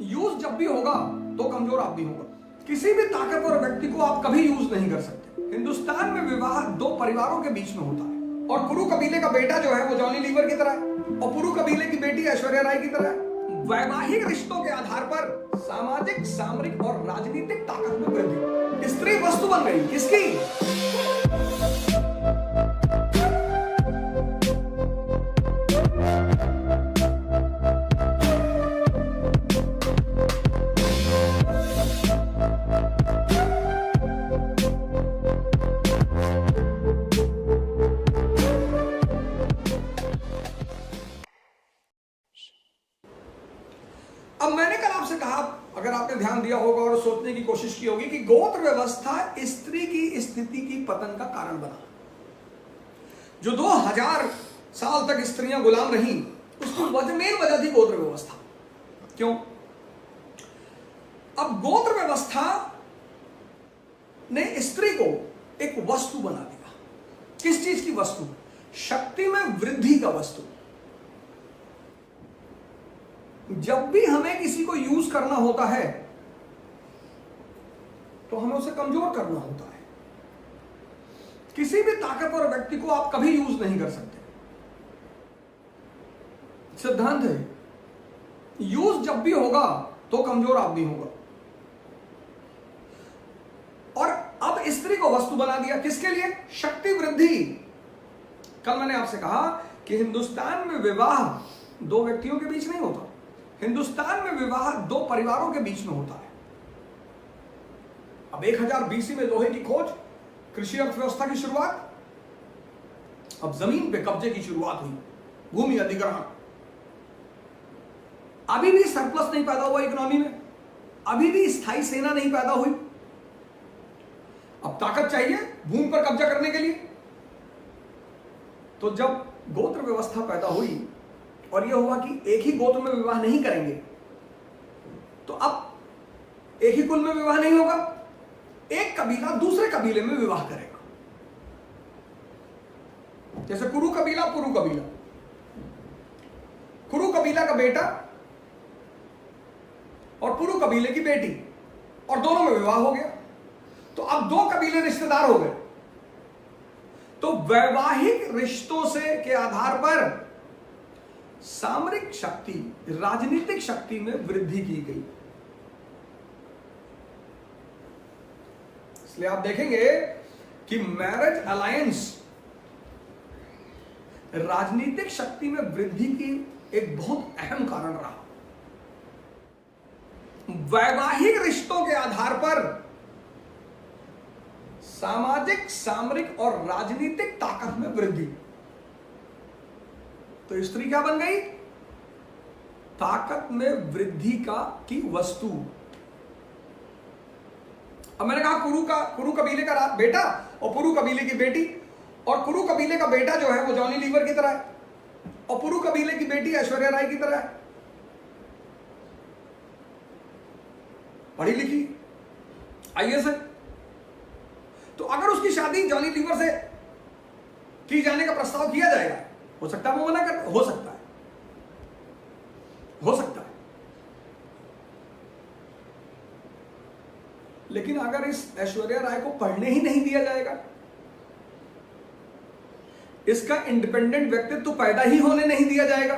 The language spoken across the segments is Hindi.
यूज जब भी होगा तो कमजोर आप भी होगा। किसी भी ताकतवर व्यक्ति को आप कभी यूज नहीं कर सकते। हिंदुस्तान में विवाह दो परिवारों के बीच में होता है, और पुरु कबीले का बेटा जो है वो जॉनी लीवर की तरह है, और पुरु कबीले की बेटी ऐश्वर्या राय की तरह है। वैवाहिक रिश्तों के आधार पर सामाजिक, सामरिक और राजनीतिक ताकत में वृद्धि। स्त्री वस्तु बन गई किसकी? अब मैंने कल आपसे कहा, अगर आपने ध्यान दिया होगा और सोचने की कोशिश की होगी, कि गोत्र व्यवस्था स्त्री की स्थिति की पतन का कारण बना। जो 2000 साल तक स्त्रियां गुलाम रहीं, उसकी मेन वजह थी गोत्र व्यवस्था। क्यों? अब गोत्र व्यवस्था ने स्त्री को एक वस्तु बना दिया। किस चीज की वस्तु? शक्ति में वृद्धि का वस्तु। जब भी हमें किसी को यूज करना होता है तो हमें उसे कमजोर करना होता है। किसी भी ताकतवर व्यक्ति को आप कभी यूज नहीं कर सकते। सिद्धांत है, यूज जब भी होगा तो कमजोर आप भी होगा। और अब स्त्री को वस्तु बना दिया किसके लिए? शक्ति वृद्धि। कल मैंने आपसे कहा कि हिंदुस्तान में विवाह दो व्यक्तियों के बीच नहीं होता। हिंदुस्तान में विवाह दो परिवारों के बीच में होता है। अब 1000 BC में लोहे की खोज, कृषि अर्थव्यवस्था की शुरुआत, अब जमीन पे कब्जे की शुरुआत हुई, भूमि अधिग्रहण। अभी भी सरप्लस नहीं पैदा हुआ इकोनॉमी में, अभी भी स्थायी सेना नहीं पैदा हुई। अब ताकत चाहिए भूमि पर कब्जा करने के लिए। तो जब गोत्र व्यवस्था पैदा हुई और यह हुआ कि एक ही गोत्र में विवाह नहीं करेंगे, तो अब एक ही कुल में विवाह नहीं होगा, एक कबीला दूसरे कबीले में विवाह करेगा। जैसे कुरु कबीला, पुरु कबीला, कुरु कबीला का बेटा और पुरु कबीले की बेटी, और दोनों में विवाह हो गया। तो अब दो कबीले रिश्तेदार हो गए। तो वैवाहिक रिश्तों से के आधार पर सामरिक शक्ति, राजनीतिक शक्ति में वृद्धि की गई। इसलिए आप देखेंगे कि मैरिज अलायंस राजनीतिक शक्ति में वृद्धि की एक बहुत अहम कारण रहा। वैवाहिक रिश्तों के आधार पर सामाजिक, सामरिक और राजनीतिक ताकत में वृद्धि। तो स्त्री क्या बन गई? ताकत में वृद्धि की वस्तु। अब मैंने कहा कुरु कबीले का बेटा और पुरु कबीले की बेटी, और कुरु कबीले का बेटा जो है वो जॉनी लीवर की तरह है, और पुरु कबीले की बेटी ऐश्वर्या राय की तरह है, पढ़ी लिखी, IAS है। तो अगर उसकी शादी जॉनी लीवर से की जाने का प्रस्ताव किया जाएगा, हो सकता है वो मना कर, हो सकता है। लेकिन अगर इस ऐश्वर्या राय को पढ़ने ही नहीं दिया जाएगा, इसका इंडिपेंडेंट व्यक्तित्व तो पैदा ही होने नहीं दिया जाएगा,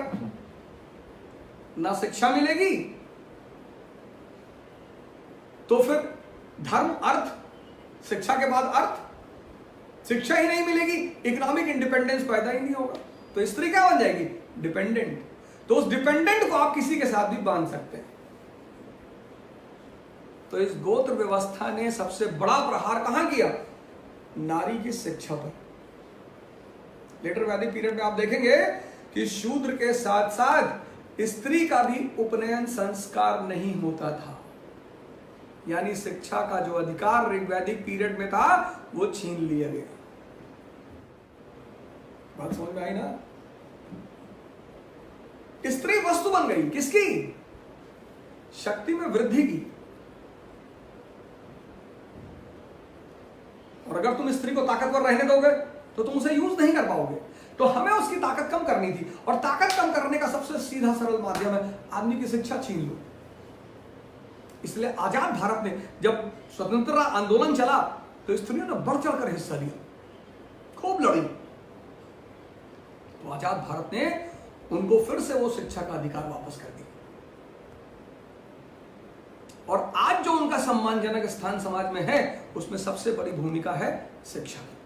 ना शिक्षा मिलेगी, तो फिर धर्म, अर्थ, शिक्षा के बाद अर्थ, शिक्षा ही नहीं मिलेगी, इकोनॉमिक इंडिपेंडेंस पैदा ही नहीं होगा। तो स्त्री क्या बन जाएगी? डिपेंडेंट। तो उस डिपेंडेंट को आप किसी के साथ भी बांध सकते हैं। तो इस गोत्र व्यवस्था ने सबसे बड़ा प्रहार कहां किया? नारी की शिक्षा पर। लेटर वैदिक पीरियड में आप देखेंगे कि शूद्र के साथ साथ स्त्री का भी उपनयन संस्कार नहीं होता था। यानी शिक्षा का जो अधिकार ऋग्वैदिक पीरियड में था वो छीन लिया गया। बात समझ में आई ना? स्त्री वस्तु बन गई किसकी? शक्ति में वृद्धि की। और अगर तुम स्त्री को ताकतवर रहने दोगे तो तुम उसे यूज नहीं कर पाओगे। तो हमें उसकी ताकत कम करनी थी, और ताकत कम करने का सबसे सीधा सरल माध्यम है आदमी की शिक्षा छीन लो। इसलिए आजाद भारत ने जब स्वतंत्रता आंदोलन चला तो स्त्रियों ने बढ़ चढ़कर हिस्सा लिया, खूब लड़ी। तो आजाद भारत ने उनको फिर से वो शिक्षा का अधिकार वापस कर दिया और आज जो उनका सम्मानजनक स्थान समाज में है उसमें सबसे बड़ी भूमिका है शिक्षा की।